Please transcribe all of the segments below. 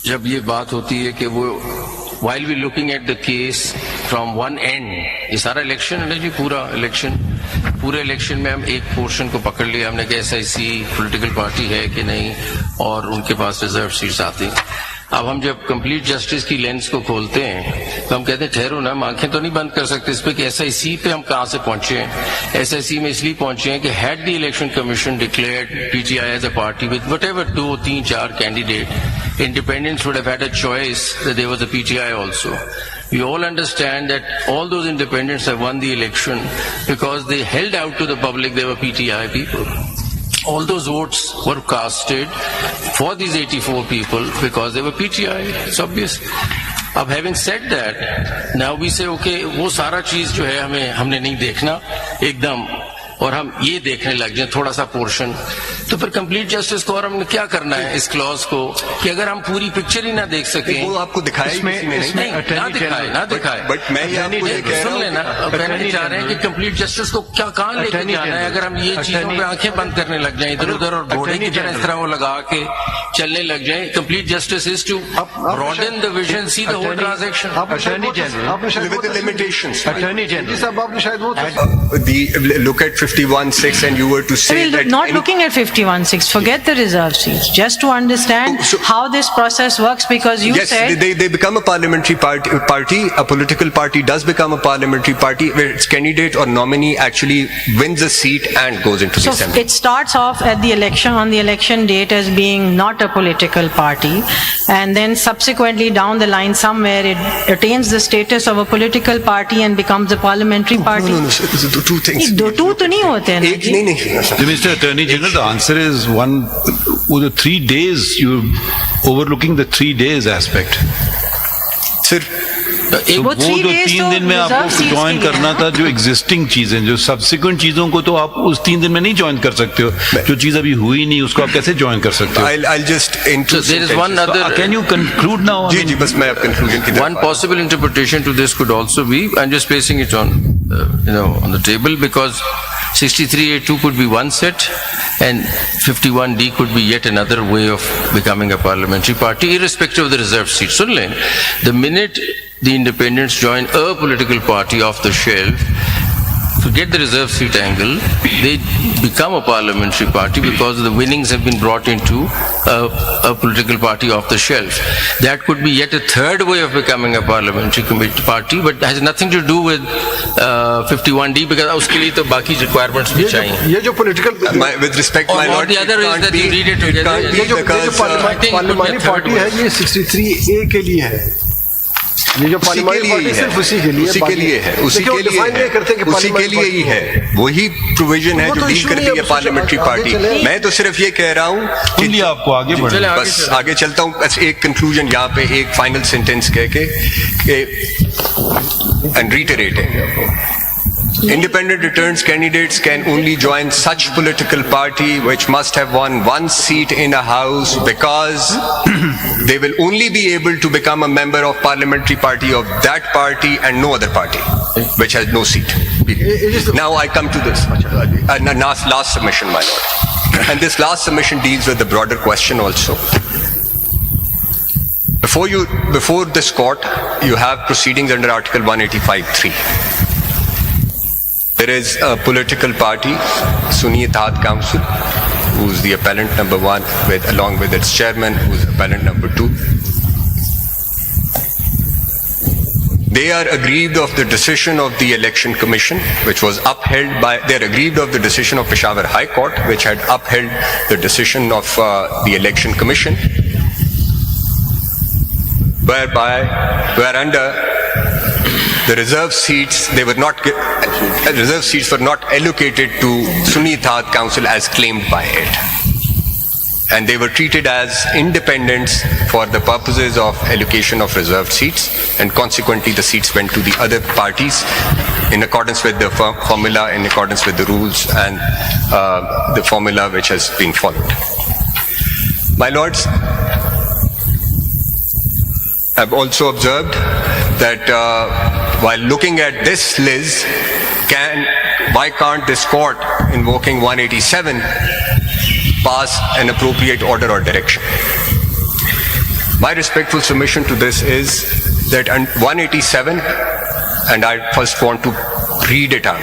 जब ये बात होती है कि वो while we looking at the case from one end, ये सारा इलेक्शन है ना जी, पूरे इलेक्शन में हम एक पोर्शन को पकड़ लिया हमने कि SIC पॉलिटिकल पार्टी है कि नहीं और उनके पास रिजर्व सीट्स आती हैं। अब हम जब कंप्लीट जस्टिस की लेंस को खोलते हैं तो हम कहते हैं ठहरो ना, हम आंखें तो नहीं बंद कर सकते इस पे कि SIC पे हम कहां से पहुंचे हैं। SIC में इसलिए पहुंचे हैं कि had the election commission declared PTI as a party with whatever 2, 3, 4 candidate, independents would have had a choice that there was a PTI also. We all understand that all those independents have won the election because they held out to the public they were PTI people. All those votes were casted for these 84 people because they were PTI. It's obvious. अब having said that, now we say okay, वो सारा चीज जो है हमने नहीं देखना एकदम, और हम ये देखने लग जाए थोड़ा सा पोर्शन, तो फिर कंप्लीट जस्टिस को और हमने क्या करना है इस क्लॉज को कि अगर हम पूरी पिक्चर ही ना देख सके, वो आपको दिखाया ना दिखाए बट मैं सुन लेना, कहना चाह रहे हैं कि कंप्लीट जस्टिस को कहाँ लेके जाना है अगर हम ये चीजों पे आंखें बंद करने लग जाए इधर उधर और घोड़े की तरह इस तरह वो लगा के चलने लग जाए। Complete justice is to broaden the vision, see the whole transaction. Attorney general with the limitations, attorney general साहब आपने शायद वो look at 51-6 and you were to say that not looking at 51-6, forget the reserve seats, just to understand how this process works, because you said they become a parliamentary party, a political party does become a parliamentary party where its candidate or nominee actually wins a seat and goes into the assembly. It starts off at the election, on the election date, as being not a political party, and then subsequently down the line somewhere it attains the status of a political party and becomes a parliamentary party. No, the two things. Two तो नहीं होते हैं ना जी। नहीं Mr. Attorney General, the answer is one. With the 3 days, you're overlooking the 3 days aspect. Sir, वो जो 3 दिन में आपको ज्वाइन करना था, जो एग्जिस्टिंग चीजें, जो सब्सिक्वेंट चीजों को तो आप उस 3 दिन में नहीं ज्वाइन कर सकते हो। जो चीज अभी हुई नहीं उसको आप कैसे ज्वाइन कर सकते हो? I'll just there is one other. Can you conclude now? जी बस मैं अब conclusion की तरफ। One possible interpretation to this could also be, I'm just placing it on on the table, because 63A2 could be one set and 51D could be yet another way of becoming a parliamentary party irrespective of the reserved seat. So the minute the independents join a political party off the shelf, forget the reserve seat angle, they become a parliamentary party because the winnings have been brought into a political party off the shelf. That could be yet a third way of becoming a parliamentary party, but has nothing to do with 51D, because उसके लिए तो बाकी requirements भी चाहिए। ये जो political with respect my lord, the other is that you read it together। ये जो पार्लियामेंट पार्टी है ये 63A के लिए है। ये जो पार्लियामेंट पार्टी सिर्फ उसी के लिए है, उसी के लिए ही है, वही प्रोविजन है जो डील करती है पार्लियामेंट्री पार्टी। मैं तो सिर्फ ये कह रहा हूँ कि आपको आगे बढ़ना, बस आगे चलता हूँ। बस एक कंक्लूजन यहाँ पे, एक फाइनल सेंटेंस कह के and reiterating, independent returns candidates can only join such political party which must have won one seat in a house, because they will only be able to become a member of parliamentary party of that party and no other party which has no seat. Now I come to this last submission, my lord, and this last submission deals with the broader question also. Before this court you have proceedings under article 185(3). There is a political party, Sunni Ittehad Council, who is the appellant number 1, along with its chairman, who is appellant number 2. They are aggrieved of the decision of the Election Commission, which was upheld by. They are aggrieved of the decision of Peshawar High Court, which had upheld the decision of the Election Commission, whereunder the reserve seats were not allocated to Sunni Ittehad Council as claimed by it, and they were treated as independents for the purposes of allocation of reserved seats, and consequently the seats went to the other parties in accordance with the formula, in accordance with the rules and the formula which has been followed. My lords, I've also observed that while looking at this list, why can't this court, invoking 187, pass an appropriate order or direction? My respectful submission to this is that 187, and I first want to read it out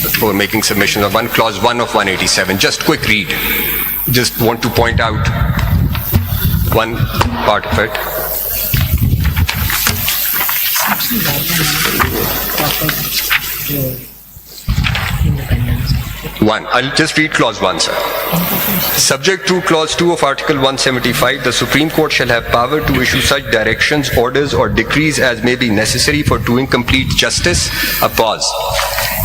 before making submission of clause 1 of 187. Just quick read. Just want to point out one part of it. One. I'll just read clause 1, sir. Subject to clause 2 of Article 175, the Supreme Court shall have power to issue such directions, orders, or decrees as may be necessary for doing complete justice. A pause.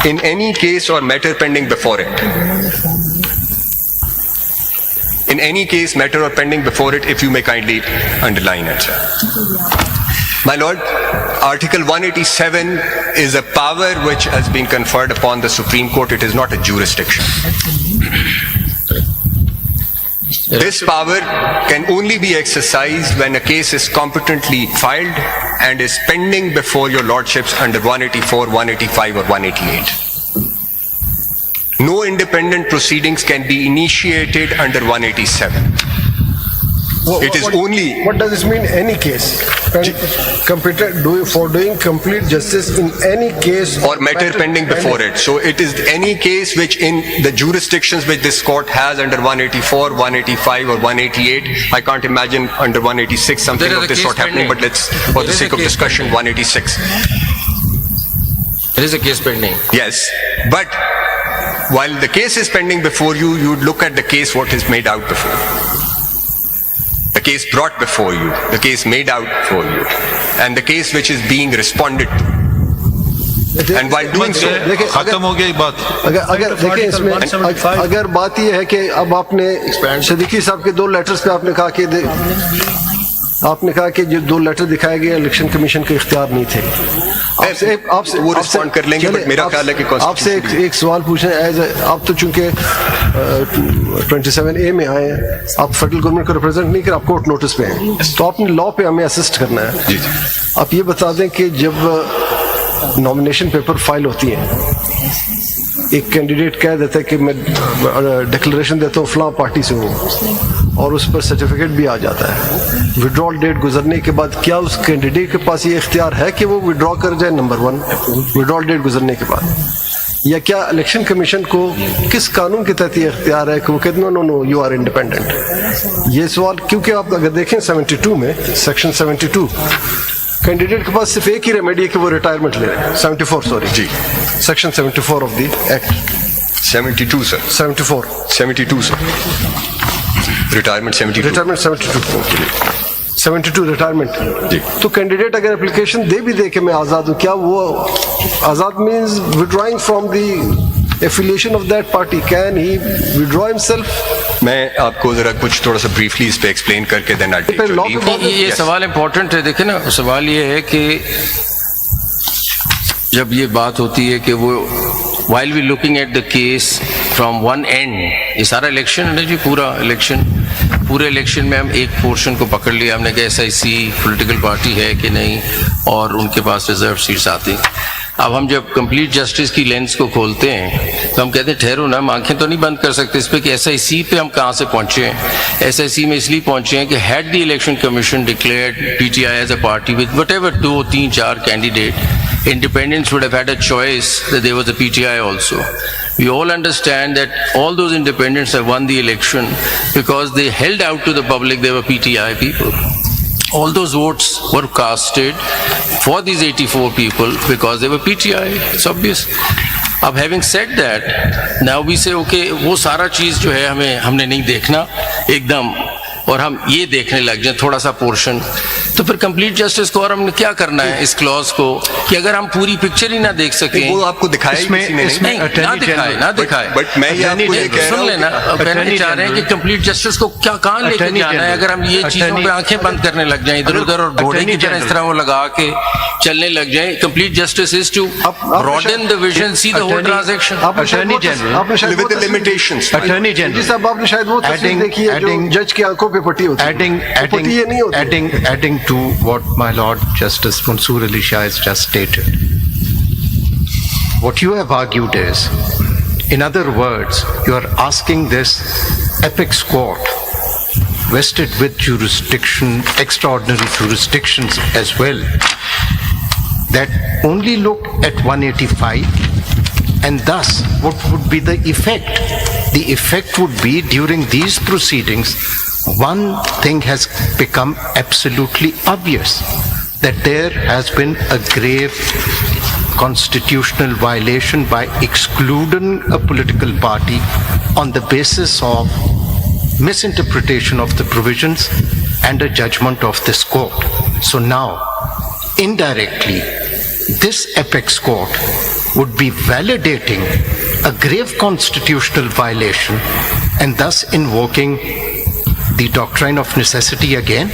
In any case or matter pending before it. In any case, matter or pending before it, if you may kindly underline it. My Lord, Article 187 is a power which has been conferred upon the Supreme Court. It is not a jurisdiction. This power can only be exercised when a case is competently filed and is pending before your lordships under 184, 185 or 188. No independent proceedings can be initiated under 187. It is only... What does this mean, any case? For doing complete justice in any case... Or matter pending before it. So it is any case which in the jurisdictions which this court has under 184, 185 or 188, I can't imagine under 186 something of this sort happening, but let's, for the sake of discussion, 186. There is a case pending. Yes, but while the case is pending before you, you would look at the case what is made out before. The case brought before you, the case made out for you, and the case which is being responded to. And while doing so, खत्म हो गई बात. अगर देखिए इसमें अगर बात यह है कि अब आपने सिद्दीकी साहब के 2 लेटर्स पे आपने कहा कि जो 2 लेटर दिखाए गए इलेक्शन कमीशन के इख्तियार नहीं थे. आपसे वो रिस्पॉन्ड कर लेंगे, बट मेरा ख्याल है कि आपसे एक सवाल पूछें. आप तो चूंकि 27A में आए हैं, आप फेडरल गवर्नमेंट को रिप्रेजेंट नहीं कर, आप कोर्ट नोटिस पे हैं, तो आपने लॉ पे हमें असिस्ट करना है. आप ये बता दें कि जब नॉमिनेशन पेपर फाइल होती है, एक कैंडिडेट कह देता है कि मैं डिक्लेरेशन देता हूँ फलां पार्टी से हूँ, और उस पर सर्टिफिकेट भी आ जाता है. विड्रॉल डेट गुजरने के बाद क्या उस कैंडिडेट के पास ये इख्तियार है कि वो विड्रॉ कर जाए? नंबर 1, विड्रॉल डेट गुजरने के बाद. या क्या इलेक्शन कमीशन को किस कानून के तहत ये इख्तियार है कि वो कहते नो यू आर इंडिपेंडेंट? ये सवाल, क्योंकि आप अगर देखें 72 में, सेक्शन 72, कैंडिडेट के पास सिर्फ एक ही रेमेडी है कि वो रिटायरमेंट ले रहे हैं. 74 सॉरी जी, section 74 of the act. 72 sir. 72 sir. Retirement 72 retirement. तो कैंडिडेट अगर एप्लीकेशन दे भी दे के मैं आजाद हूँ, क्या वो आजाद means withdrawing from the affiliation of that party? Can he withdraw himself? मैं आपको जरा कुछ थोड़ा सा ब्रीफली इस पे एक्सप्लेन करके देना. ये सवाल इम्पोर्टेंट है. देखिए ना, सवाल ये है कि जब ये बात होती है कि वो while we looking at the case from one end, ये सारा इलेक्शन है ना जी, पूरे इलेक्शन में हम एक पोर्शन को पकड़ लिया. हमने कहा SIC पॉलिटिकल पार्टी है कि नहीं, और उनके पास रिजर्व सीट्स आती. अब हम जब कंप्लीट जस्टिस की लेंस को खोलते हैं तो हम कहते हैं ठहरो ना, हम आंखें तो नहीं बंद कर सकते इस पे कि SIC पे हम कहाँ से पहुंचे हैं. SIC में इसलिए पहुंचे हैं कि had the election commission declared PTI as a party with whatever 2, 3, 4 candidate, independents would have had a choice that there was a PTI also. We all understand that all those independents have won the election because they held out to the public they were PTI people. All those votes were casted for these 84 people because they were PTI. It's obvious. अब having said that, now we say okay, वो सारा चीज जो है हमने नहीं देखना एकदम, और हम ये देखने लग जाए थोड़ा सा पोर्शन, तो फिर कंप्लीट जस्टिस को और हमने क्या करना है इस क्लॉज को कि अगर हम पूरी पिक्चर ही ना देख सके. वो आपको दिखाया नहीं, ना दिखाए. बट मैं ये आपको ये कह रहा हूं, सुन लेना, कहना चाह रहे हैं कि कंप्लीट जस्टिस को कहाँ लेके जाना है. अगर हम ये चीजों पे आंखें बंद करने लग जाएं इधर उधर, और घोड़े की तरह इस तरह वो लगा के चलने लग जाए. Complete justice is to broaden the vision, see the whole transaction. Attorney general with the limitations. Attorney general ji साहब, आपने शायद वो तस्वीर देखी है जो जज की आंखों पे पट्टी होती है. Adding to what my Lord Justice Mansoor Ali Shah has just stated, what you have argued is, in other words, you are asking this apex court, vested with jurisdiction, extraordinary jurisdictions as well, that only look at 185, and thus what would be the effect? The effect would be during these proceedings, one thing has become absolutely obvious, that there has been a grave constitutional violation by excluding a political party on the basis of misinterpretation of the provisions and a judgment of this court. So now, indirectly, this apex court would be validating a grave constitutional violation and thus invoking the doctrine of necessity again.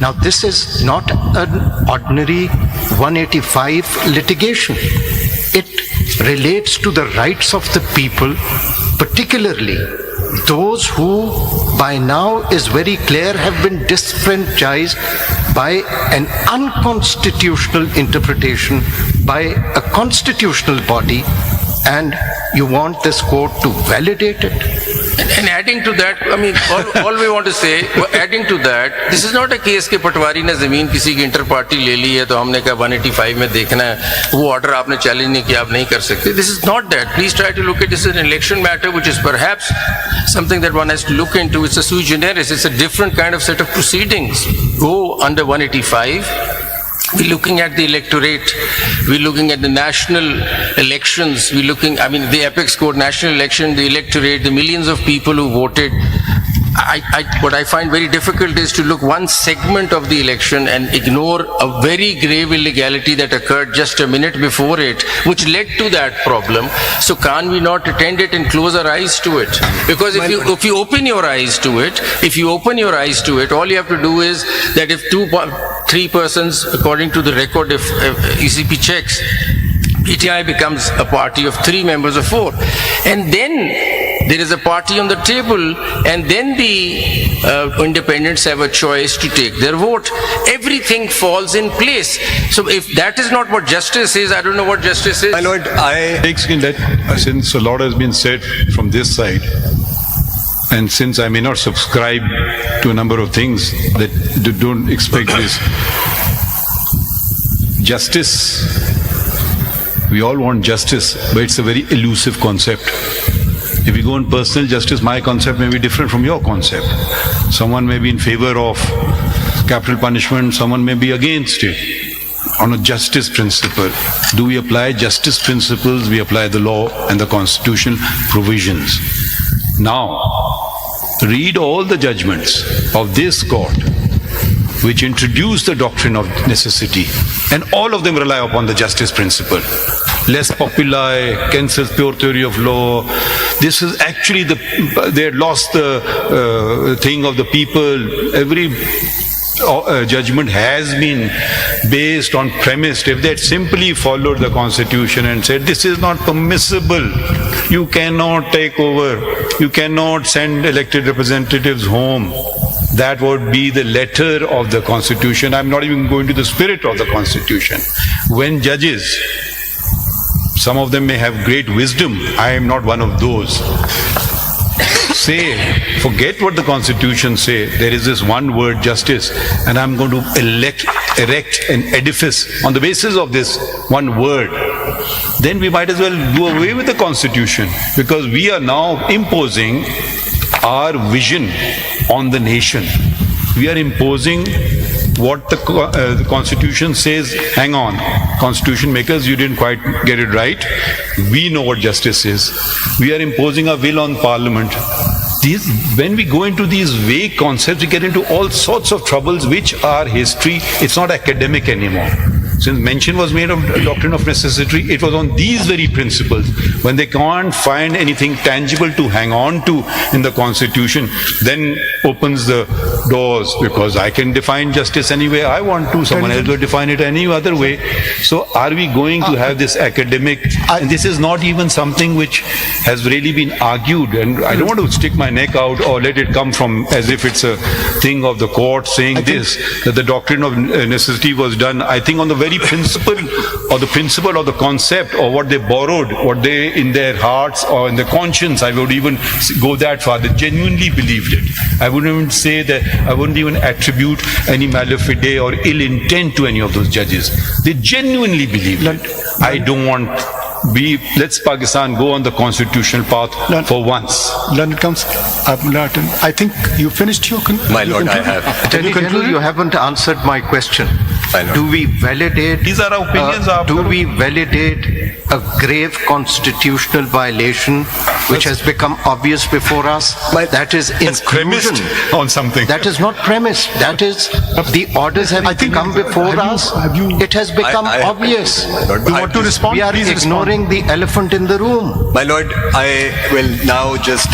Now, this is not an ordinary 185 litigation. It relates to the rights of the people, particularly those who by now is very clear have been disenfranchised by an unconstitutional interpretation by a constitutional body, and you want this court to validate it? And adding to that, I mean, all we want to say, adding to that, this is not a case कि पटवारी ने जमीन किसी की inter party ले ली है तो हमने कहा 185 में देखना है, वो ऑर्डर आपने चैलेंज नहीं किया, आप नहीं कर सकते. This is not that. Please try to look at this as an election matter, which is perhaps something that one has to look into. It's a sui generis. It's a different kind of set of proceedings. Go under 185. We're looking at the electorate, we're looking at the national elections, we're looking, I mean, the apex court, national election, the electorate, the millions of people who voted. What I find very difficult is to look one segment of the election and ignore a very grave illegality that occurred just a minute before it, which led to that problem. So can't we not attend it and close our eyes to it? Because if you open your eyes to it, all you have to do is that if 3 persons, according to the record, if ECP checks, PTI becomes a party of 3 members of 4. And then there is a party on the table, and then the independents have a choice to take their vote. Everything falls in place. So if that is not what justice is, I don't know what justice is. My lord, since a lot has been said from this side, and since I may not subscribe to a number of things that don't expect this, justice, we all want justice, but it's a very elusive concept. If you go on personal justice, my concept may be different from your concept. Someone may be in favor of capital punishment, someone may be against it. On a justice principle, do we apply justice principles? We apply the law and the constitutional provisions. Now, read all the judgments of this court which introduce the doctrine of necessity, and all of them rely upon the justice principle. Les populi, cancels pure theory of law. This is actually they had lost the thing of the people. Every judgment has been based on premise. If they had simply followed the constitution and said, this is not permissible, you cannot take over, you cannot send elected representatives home, that would be the letter of the constitution. I'm not even going to the spirit of the constitution. When judges, some of them may have great wisdom, I am not one of those, say, forget what the constitution say, there is this one word, justice, and I'm going to erect an edifice on the basis of this one word, then we might as well do away with the constitution, because we are now imposing our vision on the nation. We are imposing what the constitution says. Hang on, constitution makers, you didn't quite get it right. We know what justice is. We are imposing our will on parliament. When we go into these vague concepts, we get into all sorts of troubles which are history. It's not academic anymore. Since mention was made of doctrine of necessity, it was on these very principles. When they can't find anything tangible to hang on to in the constitution, then opens the doors, because I can define justice any way I want to, someone else will define it any other way. So are we going to have this academic, and this is not even something which has really been argued, and I don't want to stick my neck out or let it come from as if it's a thing of the court saying that the doctrine of necessity was done, I think on the very principle or the concept, or what they borrowed, what they in their hearts or in their conscience, I would even go that far, they genuinely believed it. I wouldn't even say that, I wouldn't even attribute any malafide or ill intent to any of those judges. They genuinely believe it. I don't want, let's Pakistan go on the constitutional path for once. Learned Counsel, I think you finished your My lord, I have. Attorney General, you haven't answered my question. I know. Do we validate? These are our opinions, Do we validate a grave constitutional violation which has become obvious before us? That is That's inclusion. premised on something. That is not premised. That is the orders have come before us. It has become I- obvious. Lord, You want to respond? We are Please respond. ignoring the elephant in the room. My lord, I will now just,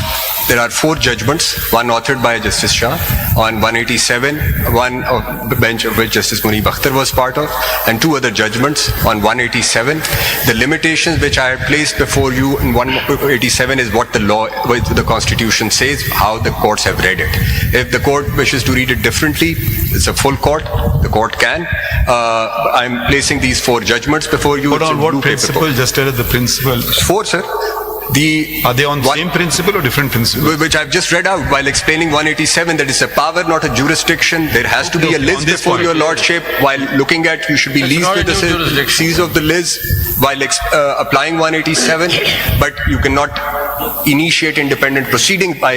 there are 4 judgments, one authored by Justice Shah on 187, one of the bench of which Justice Munib Akhtar was part of, and 2 other judgments on 187. The limitations which I have placed before you in 187 is what the law, what the Constitution says, how the courts have read it. If the court wishes to read it differently, it's a full court, the court can. I'm placing these 4 judgments before you. But It's a on what blue paper principle? court. Just tell us the principle. 4, sir. Are they on the same principle or different principle? Which I've just read out while explaining 187, that it's a power, not a jurisdiction. There has to be a Okay, list on this before point, your yeah. lordship. While looking at, you should be It's leased not with a the jurisdiction. seize of the list while applying 187, but you cannot initiate independent proceeding by